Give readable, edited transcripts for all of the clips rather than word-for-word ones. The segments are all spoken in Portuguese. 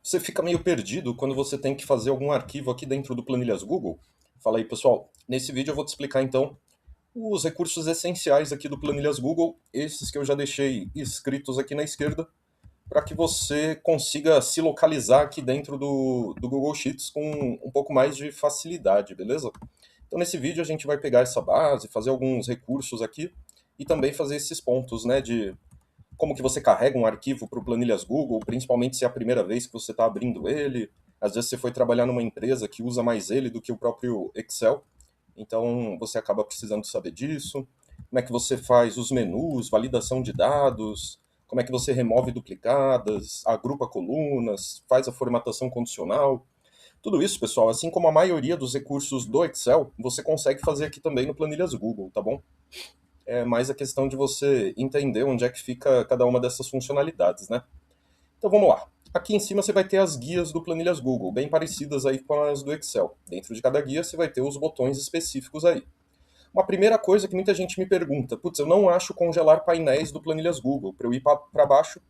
Você fica meio perdido quando você tem que fazer algum arquivo aqui dentro do Planilhas Google? Fala aí, pessoal. Nesse vídeo eu vou te explicar então os recursos essenciais aqui do Planilhas Google, esses que eu já deixei escritos aqui na esquerda, para que você consiga se localizar aqui dentro do Google Sheets com um pouco mais de facilidade, beleza? Então nesse vídeo a gente vai pegar essa base, fazer alguns recursos aqui e também fazer esses pontos, né, de como que você carrega um arquivo para o Planilhas Google, principalmente se é a primeira vez que você está abrindo ele. Às vezes você foi trabalhar numa empresa que usa mais ele do que o próprio Excel, então você acaba precisando saber disso. Como é que você faz os menus, validação de dados, como é que você remove duplicadas, agrupa colunas, faz a formatação condicional. Tudo isso, pessoal, assim como a maioria dos recursos do Excel, você consegue fazer aqui também no Planilhas Google, tá bom? É mais a questão de você entender onde é que fica cada uma dessas funcionalidades, né? Então vamos lá. Aqui em cima você vai ter as guias do Planilhas Google, bem parecidas aí com as do Excel. Dentro de cada guia você vai ter os botões específicos aí. Uma primeira coisa que muita gente me pergunta, putz, eu não acho congelar painéis do Planilhas Google, para eu ir para baixo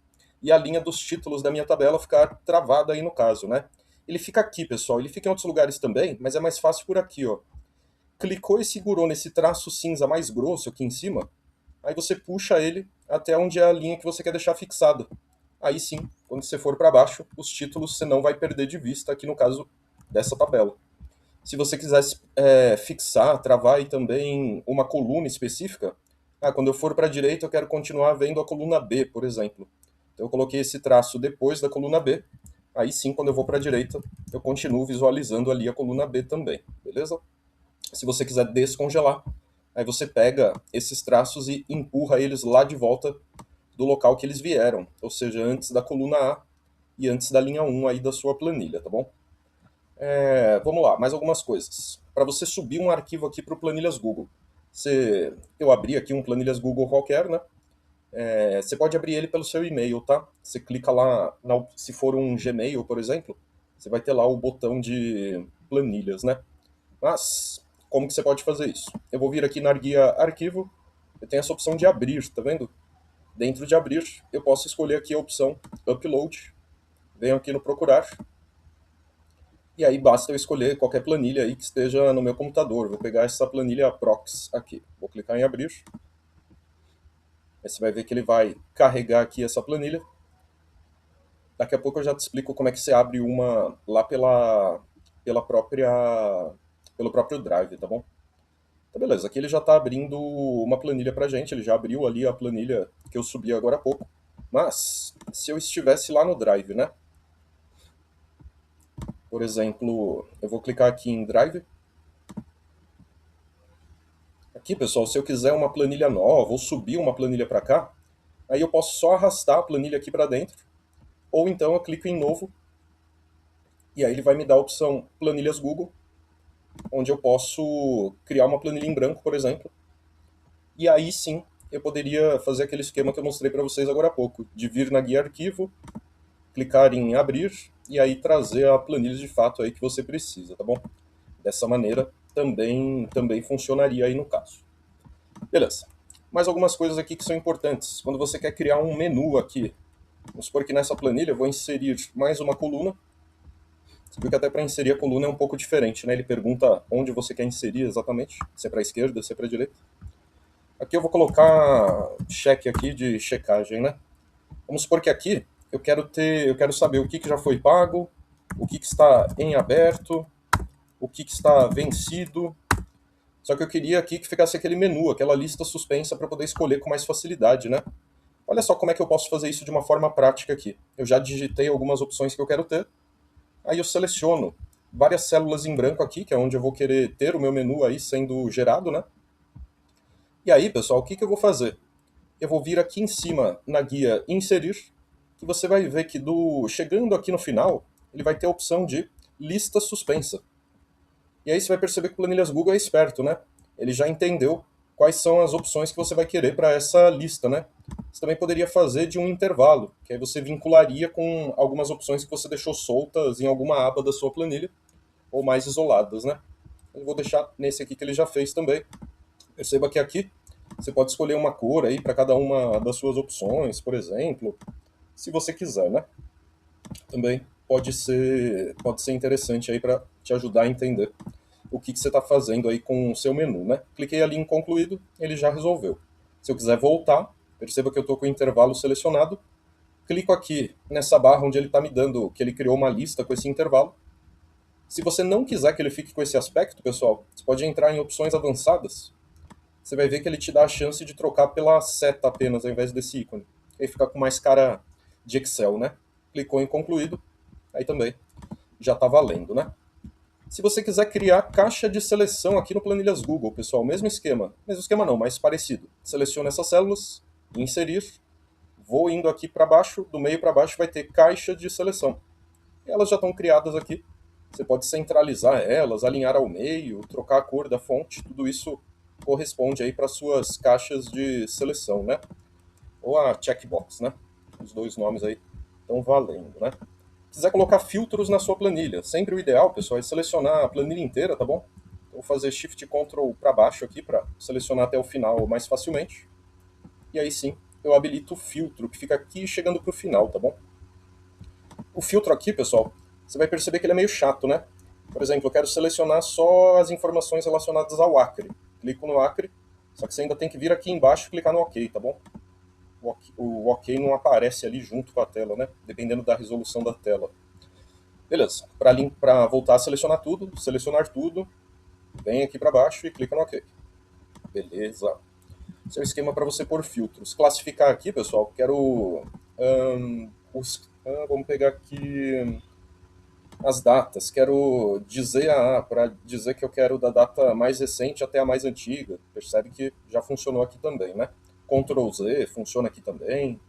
e a linha dos títulos da minha tabela ficar travada aí no caso, né? Ele fica aqui, pessoal, ele fica em outros lugares também, mas é mais fácil por aqui, ó. Clicou e segurou nesse traço cinza mais grosso aqui em cima, aí você puxa ele até onde é a linha que você quer deixar fixada. Aí sim, quando você for para baixo, os títulos você não vai perder de vista aqui no caso dessa tabela. Se você quiser fixar, travar aí também uma coluna específica, quando eu for para a direita eu quero continuar vendo a coluna B, por exemplo. Então eu coloquei esse traço depois da coluna B, aí sim, quando eu vou para a direita, eu continuo visualizando ali a coluna B também, beleza? Se você quiser descongelar, aí você pega esses traços e empurra eles lá de volta do local que eles vieram, ou seja, antes da coluna A e antes da linha 1 aí da sua planilha, tá bom? Vamos lá, mais algumas coisas. Para você subir um arquivo aqui para o Planilhas Google, eu abri aqui um Planilhas Google qualquer, né? Você pode abrir ele pelo seu e-mail, tá? Você clica lá, se for um Gmail, por exemplo, você vai ter lá o botão de planilhas, né? Mas, como que você pode fazer isso? Eu vou vir aqui na guia Arquivo, eu tenho essa opção de abrir, tá vendo? Dentro de abrir, eu posso escolher aqui a opção Upload, venho aqui no Procurar, e aí basta eu escolher qualquer planilha aí que esteja no meu computador. Vou pegar essa planilha Prox aqui, vou clicar em Abrir, aí você vai ver que ele vai carregar aqui essa planilha. Daqui a pouco eu já te explico como é que você abre uma lá pela pelo próprio Drive, tá bom? Então, beleza, aqui ele já está abrindo uma planilha para gente, ele já abriu ali a planilha que eu subi agora há pouco. Mas, se eu estivesse lá no Drive, né? Por exemplo, eu vou clicar aqui em Drive. Aqui, pessoal, se eu quiser uma planilha nova ou subir uma planilha para cá, aí eu posso só arrastar a planilha aqui para dentro, ou então eu clico em Novo, e aí ele vai me dar a opção Planilhas Google, onde eu posso criar uma planilha em branco, por exemplo, e aí sim eu poderia fazer aquele esquema que eu mostrei para vocês agora há pouco, de vir na guia Arquivo, clicar em abrir e aí trazer a planilha de fato aí que você precisa, tá bom? Dessa maneira também funcionaria aí no caso. Beleza. Mais algumas coisas aqui que são importantes. Quando você quer criar um menu aqui, vamos supor que nessa planilha eu vou inserir mais uma coluna. Você viu que até para inserir a coluna é um pouco diferente, né? Ele pergunta onde você quer inserir exatamente, se é para a esquerda, se é para a direita. Aqui eu vou colocar cheque aqui de checagem, né? Vamos supor que aqui eu quero saber o que já foi pago, o que está em aberto, o que está vencido. Só que eu queria aqui que ficasse aquele menu, aquela lista suspensa para poder escolher com mais facilidade, né? Olha só como é que eu posso fazer isso de uma forma prática aqui. Eu já digitei algumas opções que eu quero ter, aí eu seleciono várias células em branco aqui, que é onde eu vou querer ter o meu menu aí sendo gerado, né? E aí, pessoal, o que eu vou fazer? Eu vou vir aqui em cima na guia Inserir, que você vai ver que chegando aqui no final, ele vai ter a opção de lista suspensa. E aí você vai perceber que o Planilhas Google é esperto, né? Ele já entendeu quais são as opções que você vai querer para essa lista, né? Você também poderia fazer de um intervalo, que aí você vincularia com algumas opções que você deixou soltas em alguma aba da sua planilha, ou mais isoladas, né? Eu vou deixar nesse aqui que ele já fez também. Perceba que aqui você pode escolher uma cor aí para cada uma das suas opções, por exemplo, se você quiser, né? Também. pode ser interessante aí para te ajudar a entender o que você está fazendo aí com o seu menu, né? Cliquei ali em concluído, ele já resolveu. Se eu quiser voltar, perceba que eu estou com o intervalo selecionado, clico aqui nessa barra onde ele está me dando que ele criou uma lista com esse intervalo. Se você não quiser que ele fique com esse aspecto, pessoal, você pode entrar em opções avançadas. Você vai ver que ele te dá a chance de trocar pela seta apenas, ao invés desse ícone. Aí fica com mais cara de Excel, né? Clicou em concluído, aí também já está valendo, né? Se você quiser criar caixa de seleção aqui no Planilhas Google, pessoal, mesmo esquema. Mesmo esquema não, mas parecido. Seleciona essas células, inserir, vou indo aqui para baixo, do meio para baixo vai ter caixa de seleção. E elas já estão criadas aqui. Você pode centralizar elas, alinhar ao meio, trocar a cor da fonte, tudo isso corresponde aí para suas caixas de seleção, né? Ou a checkbox, né? Os dois nomes aí estão valendo, né? Se quiser colocar filtros na sua planilha, sempre o ideal, pessoal, é selecionar a planilha inteira, tá bom? Vou fazer Shift Ctrl para baixo aqui para selecionar até o final mais facilmente. E aí sim, eu habilito o filtro que fica aqui chegando para o final, tá bom? O filtro aqui, pessoal, você vai perceber que ele é meio chato, né? Por exemplo, eu quero selecionar só as informações relacionadas ao Acre. Clico no Acre, só que você ainda tem que vir aqui embaixo e clicar no OK, tá bom? O OK não aparece ali junto com a tela, né? Dependendo da resolução da tela. Beleza. Para voltar a selecionar tudo, vem aqui para baixo e clica no OK. Beleza. Esse é o esquema para você pôr filtros. Classificar aqui, pessoal, quero... vamos pegar aqui as datas. Quero dizer para dizer que eu quero da data mais recente até a mais antiga. Percebe que já funcionou aqui também, né? Ctrl Z funciona aqui também.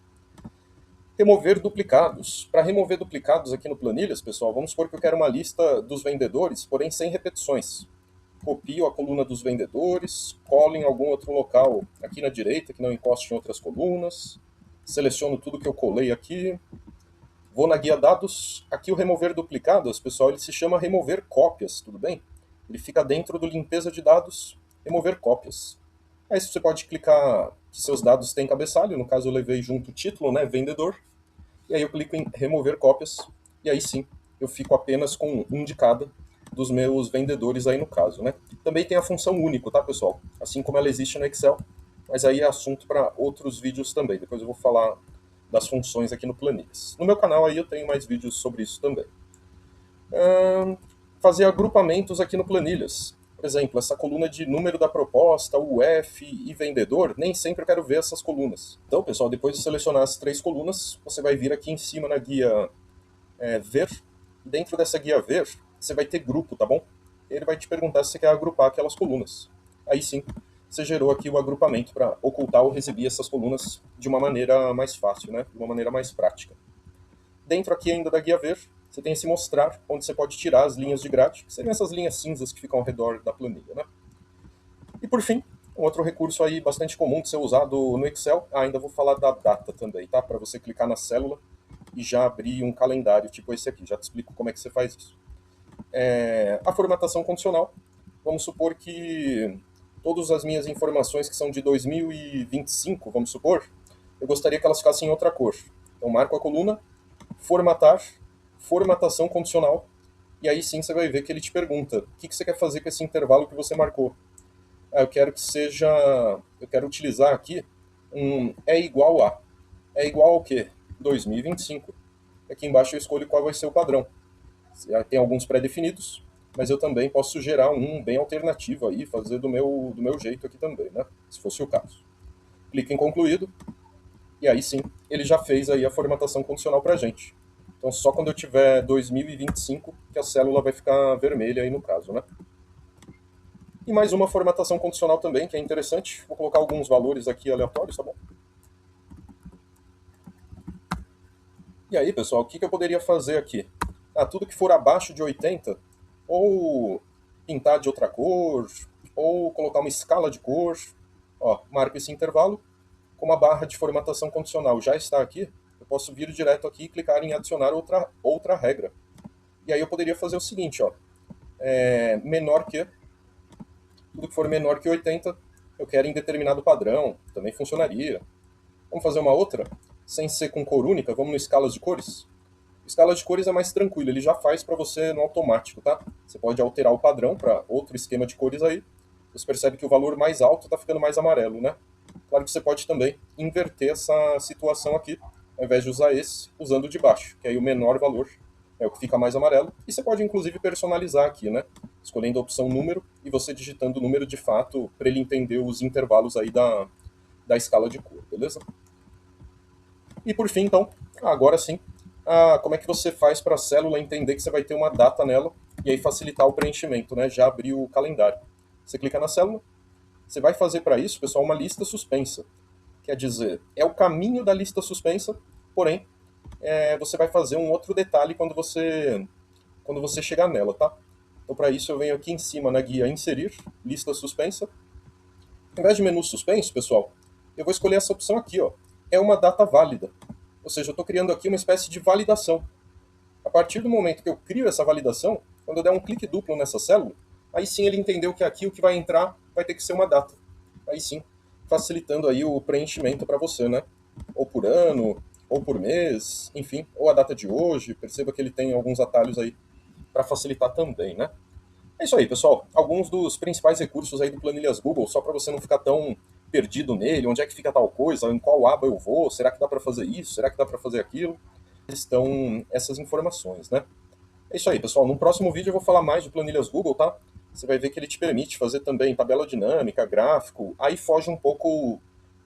Remover duplicados. Para remover duplicados aqui no Planilhas, pessoal, vamos supor que eu quero uma lista dos vendedores, porém sem repetições. Copio a coluna dos vendedores, colo em algum outro local aqui na direita, que não encoste em outras colunas. Seleciono tudo que eu colei aqui. Vou na guia dados. Aqui o remover duplicados, pessoal, ele se chama remover cópias, tudo bem? Ele fica dentro do limpeza de dados, remover cópias. Aí você pode clicar que seus dados têm cabeçalho, no caso eu levei junto o título, né, vendedor. E aí eu clico em remover cópias, e aí sim, eu fico apenas com um de cada dos meus vendedores aí no caso, né? Também tem a função único, tá, pessoal? Assim como ela existe no Excel, mas aí é assunto para outros vídeos também. Depois eu vou falar das funções aqui no Planilhas. No meu canal aí eu tenho mais vídeos sobre isso também. Fazer agrupamentos aqui no Planilhas. Por exemplo, essa coluna de número da proposta, UF e vendedor, nem sempre eu quero ver essas colunas. Então, pessoal, depois de selecionar as três colunas, você vai vir aqui em cima na guia Ver. Dentro dessa guia Ver, você vai ter grupo, tá bom? Ele vai te perguntar se você quer agrupar aquelas colunas. Aí sim, você gerou aqui o agrupamento para ocultar ou exibir essas colunas de uma maneira mais fácil, né? De uma maneira mais prática. Dentro aqui ainda da guia Ver, você tem esse mostrar, onde você pode tirar as linhas de grade, que seriam essas linhas cinzas que ficam ao redor da planilha, né? E por fim, um outro recurso aí bastante comum de ser usado no Excel, ainda vou falar da data também, tá? Para você clicar na célula e já abrir um calendário tipo esse aqui, já te explico como é que você faz isso. A formatação condicional, vamos supor que todas as minhas informações que são de 2025, vamos supor, eu gostaria que elas ficassem em outra cor. Então marco a coluna, formatar, formatação condicional, e aí sim você vai ver que ele te pergunta o que você quer fazer com esse intervalo que você marcou. Eu quero que seja, eu quero utilizar aqui é igual a. É igual ao quê? 2025. Aqui embaixo eu escolho qual vai ser o padrão. Tem alguns pré-definidos, mas eu também posso gerar um bem alternativo aí, fazer do meu jeito aqui também, né? Se fosse o caso. Clique em concluído, e aí sim, ele já fez aí a formatação condicional pra gente. Então só quando eu tiver 2025 que a célula vai ficar vermelha aí no caso, né? E mais uma formatação condicional também, que é interessante. Vou colocar alguns valores aqui aleatórios, tá bom? E aí, pessoal, o que eu poderia fazer aqui? Tudo que for abaixo de 80, ou pintar de outra cor, ou colocar uma escala de cor. Ó, marco esse intervalo. Como a barra de formatação condicional já está aqui, eu posso vir direto aqui e clicar em adicionar outra regra. E aí eu poderia fazer o seguinte, ó. Menor que, tudo que for menor que 80, eu quero em determinado padrão, também funcionaria. Vamos fazer uma outra? Sem ser com cor única, vamos no escalas de cores. Escala de cores é mais tranquilo, ele já faz para você no automático, tá? Você pode alterar o padrão para outro esquema de cores aí. Você percebe que o valor mais alto está ficando mais amarelo, né? Claro que você pode também inverter essa situação aqui, ao invés de usar esse, usando o de baixo, que aí o menor valor é o que fica mais amarelo. E você pode inclusive personalizar aqui, né? Escolhendo a opção número e você digitando o número de fato para ele entender os intervalos aí da escala de cor, beleza? E por fim, então, agora sim, como é que você faz para a célula entender que você vai ter uma data nela e aí facilitar o preenchimento, né? Já abrir o calendário. Você clica na célula, você vai fazer para isso, pessoal, uma lista suspensa. Quer dizer, é o caminho da lista suspensa, porém, você vai fazer um outro detalhe quando você chegar nela, tá? Então, para isso, eu venho aqui em cima na guia Inserir, Lista Suspensa. Ao invés de menu suspenso, pessoal, eu vou escolher essa opção aqui, ó. É uma data válida. Ou seja, eu estou criando aqui uma espécie de validação. A partir do momento que eu crio essa validação, quando eu der um clique duplo nessa célula, aí sim ele entendeu que aqui o que vai entrar vai ter que ser uma data. Aí sim, facilitando aí o preenchimento para você, né? Ou por ano, ou por mês, enfim, ou a data de hoje. Perceba que ele tem alguns atalhos aí para facilitar também, né? É isso aí, pessoal. Alguns dos principais recursos aí do Planilhas Google, só para você não ficar tão perdido nele, onde é que fica tal coisa, em qual aba eu vou, será que dá para fazer isso, será que dá para fazer aquilo? Estão essas informações, né? É isso aí, pessoal. No próximo vídeo eu vou falar mais de Planilhas Google, tá? Você vai ver que ele te permite fazer também tabela dinâmica, gráfico, aí foge um pouco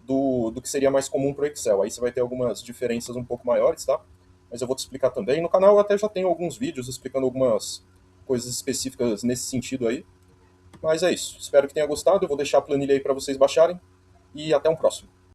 do que seria mais comum para o Excel. Aí você vai ter algumas diferenças um pouco maiores, tá? Mas eu vou te explicar também. No canal eu até já tenho alguns vídeos explicando algumas coisas específicas nesse sentido aí. Mas é isso. Espero que tenha gostado. Eu vou deixar a planilha aí para vocês baixarem. E até um próximo.